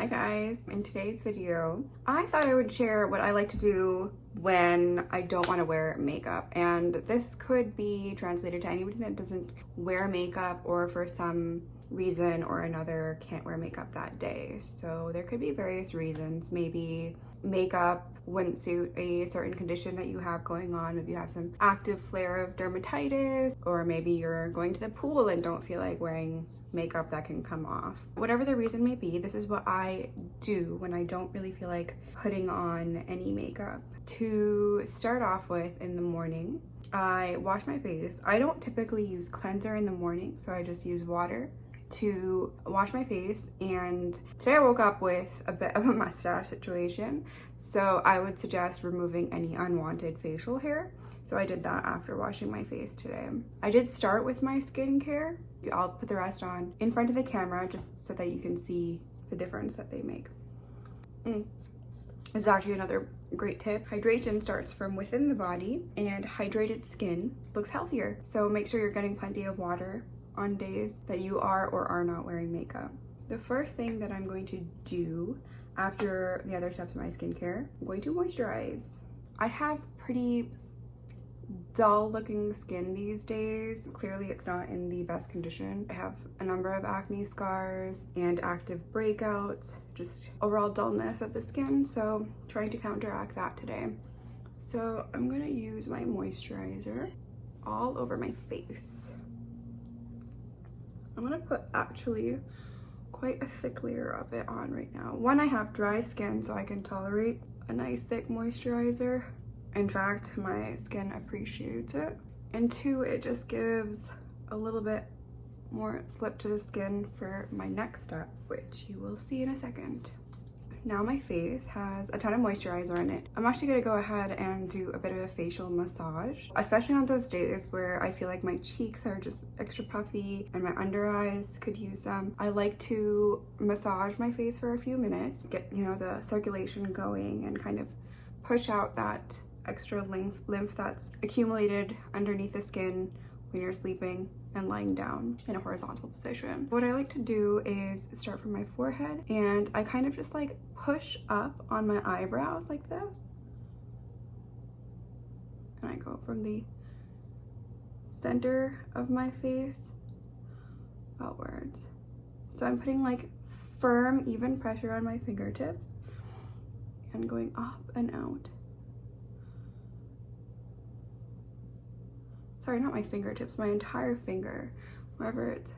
Hi guys, in today's video, I thought I would share what I like to do when I don't want to wear makeup. And this could be translated to anybody that doesn't wear makeup or for some reason or another can't wear makeup that day. So there could be various reasons. Maybe makeup wouldn't suit a certain condition that you have going on. Maybe you have some active flare of dermatitis, or maybe you're going to the pool and don't feel like wearing makeup that can come off. Whatever the reason may be, this is what I do when I don't really feel like putting on any makeup. To start off with, in the morning, I wash my face. I don't typically use cleanser in the morning, so I just use water to wash my face. And today I woke up with a bit of a mustache situation, so I would suggest removing any unwanted facial hair. So I did that after washing my face today. I did start with my skincare. I'll put the rest on in front of the camera just so that you can see the difference that they make. This is actually another great tip. Hydration starts from within the body, and hydrated skin looks healthier. So make sure you're getting plenty of water on days that you are or are not wearing makeup. The first thing that I'm going to do after the other steps of my skincare, I'm going to moisturize. I have pretty dull looking skin these days. Clearly it's not in the best condition. I have a number of acne scars and active breakouts, just overall dullness of the skin, so trying to counteract that today. So I'm gonna use my moisturizer all over my face. I'm gonna put actually quite a thick layer of it on right now. One, I have dry skin, so I can tolerate a nice thick moisturizer. In fact, my skin appreciates it. And two, it just gives a little bit more slip to the skin for my next step, which you will see in a second. Now my face has a ton of moisturizer in it. I'm actually gonna go ahead and do a bit of a facial massage, especially on those days where I feel like my cheeks are just extra puffy and my under eyes could use them. I like to massage my face for a few minutes, get, the circulation going and kind of push out that extra lymph that's accumulated underneath the skin when you're sleeping and lying down in a horizontal position. What I like to do is start from my forehead, and I kind of just like push up on my eyebrows like this, and I go from the center of my face outwards. So I'm putting like firm, even pressure on my fingertips and going up and out. Sorry, not my fingertips, my entire finger, wherever it's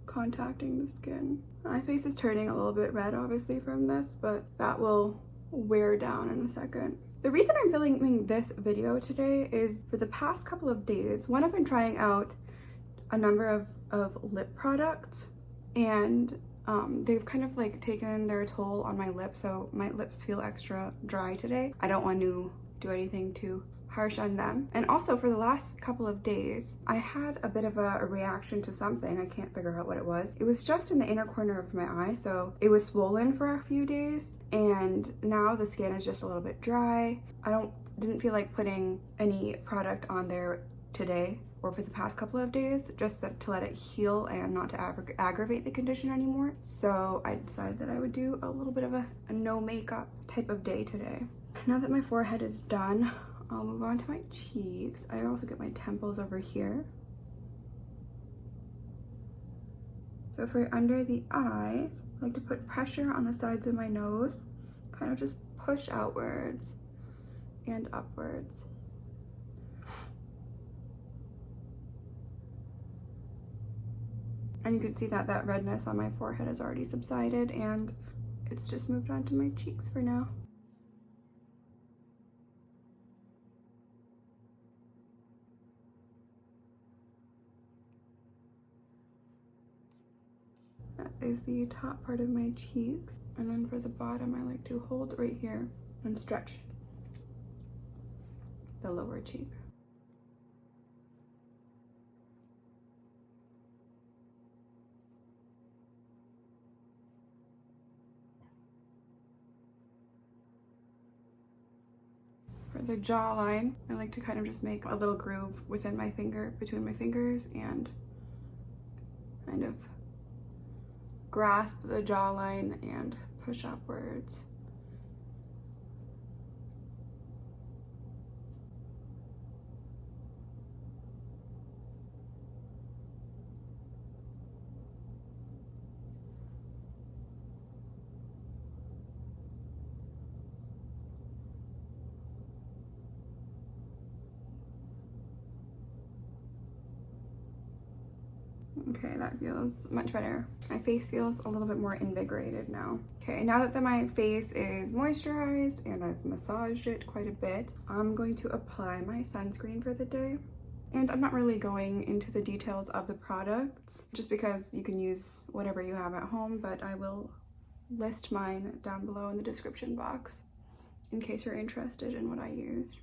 contacting the skin. My face is turning a little bit red, obviously, from this, but that will wear down in a second. The reason I'm filming this video today is for the past couple of days, one, I've been trying out a number of lip products, and they've kind of like taken their toll on my lips, so my lips feel extra dry today. I don't want to do anything too harsh on them. And also for the last couple of days, I had a bit of a reaction to something. I can't figure out what it was. It was just in the inner corner of my eye, so it was swollen for a few days, and now the skin is just a little bit dry. Didn't feel like putting any product on there today or for the past couple of days, just to let it heal and not to aggravate the condition anymore. So I decided that I would do a little bit of a no makeup type of day today. Now that my forehead is done, I'll move on to my cheeks. I also get my temples over here. So for under the eyes, I like to put pressure on the sides of my nose, kind of just push outwards and upwards. And you can see that that redness on my forehead has already subsided, and it's just moved on to my cheeks for now. That is the top part of my cheeks. And then for the bottom, I like to hold right here and stretch the lower cheek. For the jawline, I like to kind of just make a little groove within my finger, between my fingers, and kind of grasp the jawline and push upwards. Okay, that feels much better. My face feels a little bit more invigorated now. Okay, now that my face is moisturized and I've massaged it quite a bit, I'm going to apply my sunscreen for the day. And I'm not really going into the details of the products just because you can use whatever you have at home, but I will list mine down below in the description box in case you're interested in what I used.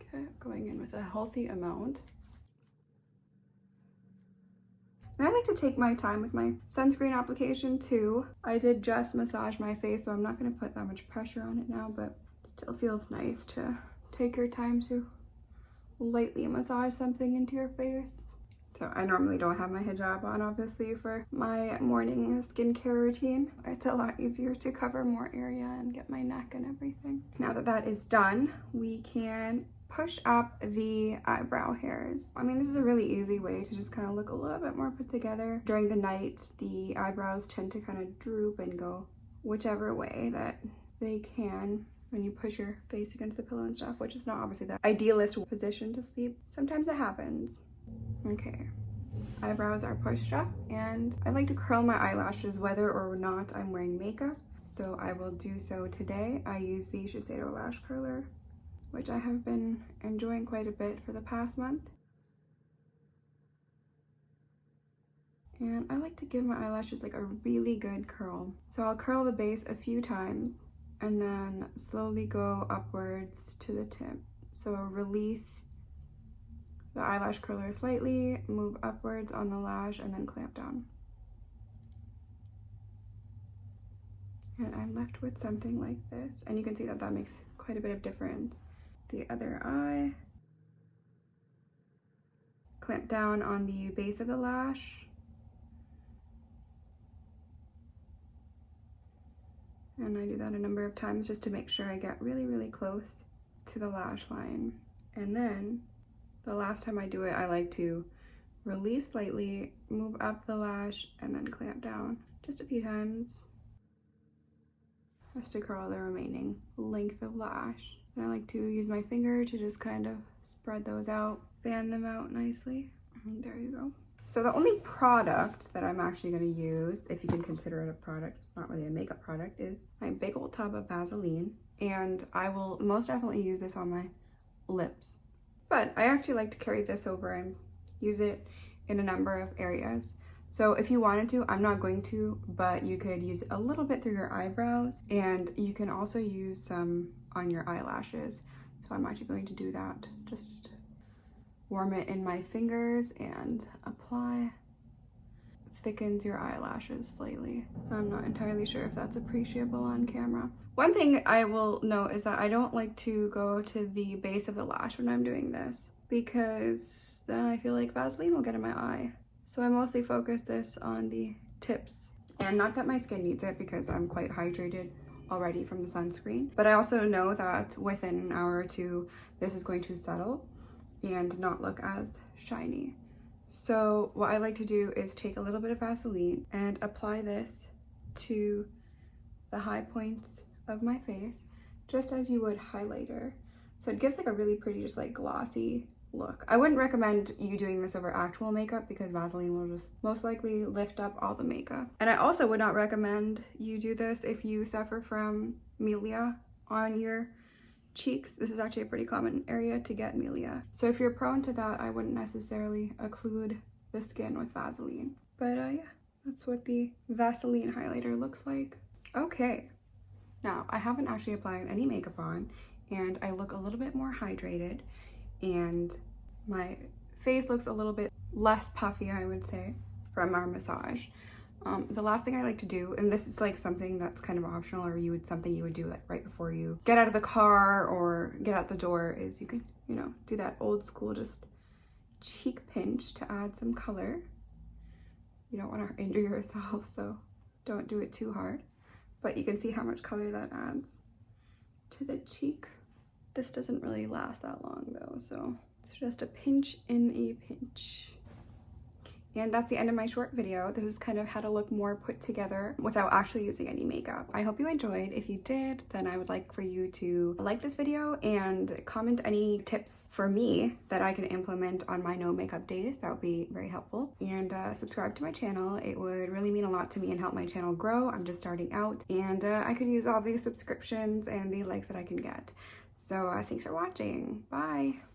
Okay, going in with a healthy amount. And I like to take my time with my sunscreen application too. I did just massage my face, so I'm not going to put that much pressure on it now, but it still feels nice to take your time to lightly massage something into your face. So I normally don't have my hijab on, obviously, for my morning skincare routine. It's a lot easier to cover more area and get my neck and everything. Now that that is done, we can push up the eyebrow hairs. I mean, this is a really easy way to just kind of look a little bit more put together. During the night, the eyebrows tend to kind of droop and go whichever way that they can when you push your face against the pillow and stuff, which is not obviously the idealist position to sleep. Sometimes it happens. Okay, eyebrows are pushed up, and I like to curl my eyelashes whether or not I'm wearing makeup. So I will do so today. I use the Eyelash Curler, which I have been enjoying quite a bit for the past month. And I like to give my eyelashes like a really good curl. So I'll curl the base a few times and then slowly go upwards to the tip. So release the eyelash curler slightly, move upwards on the lash, and then clamp down. And I'm left with something like this. And you can see that that makes quite a bit of difference. The other eye. Clamp down on the base of the lash. And I do that a number of times just to make sure I get really, really close to the lash line. And then the last time I do it, I like to release slightly, move up the lash, and then clamp down just a few times just to curl the remaining length of lash. And I like to use my finger to just kind of spread those out, fan them out nicely. And there you go. So the only product that I'm actually going to use, if you can consider it a product, it's not really a makeup product, is my big old tub of Vaseline. And I will most definitely use this on my lips. But I actually like to carry this over and use it in a number of areas. So if you wanted to, I'm not going to, but you could use a little bit through your eyebrows, and you can also use some on your eyelashes. So I'm actually going to do that. Just warm it in my fingers and apply. Thickens your eyelashes slightly. I'm not entirely sure if that's appreciable on camera. One thing I will note is that I don't like to go to the base of the lash when I'm doing this, because then I feel like Vaseline will get in my eye. So I mostly focus this on the tips. And not that my skin needs it, because I'm quite hydrated already from the sunscreen, but I also know that within an hour or two, this is going to settle and not look as shiny. So what I like to do is take a little bit of Vaseline and apply this to the high points of my face, just as you would highlighter. So it gives like a really pretty, just like glossy look. I wouldn't recommend you doing this over actual makeup because Vaseline will just most likely lift up all the makeup. And I also would not recommend you do this if you suffer from melia on your cheeks. This is actually a pretty common area to get melia. So if you're prone to that, I wouldn't necessarily occlude the skin with Vaseline. But yeah, that's what the Vaseline highlighter looks like. Okay, now I haven't actually applied any makeup on, and I look a little bit more hydrated, and my face looks a little bit less puffy, I would say, from our massage. The last thing I like to do, and this is like something that's kind of optional, or something you would do like right before you get out of the car or get out the door, is you can, do that old school just cheek pinch to add some color. You don't want to injure yourself, so Don't do it too hard, but you can see how much color that adds to the cheek. This doesn't really last that long though, so it's just a pinch in a pinch. And that's the end of my short video. This is kind of how to look more put together without actually using any makeup. I hope you enjoyed. If you did, then I would like for you to like this video and comment any tips for me that I can implement on my no makeup days. That would be very helpful. And subscribe to my channel. It would really mean a lot to me and help my channel grow. I'm just starting out, and I could use all these subscriptions and the likes that I can get. So thanks for watching. Bye.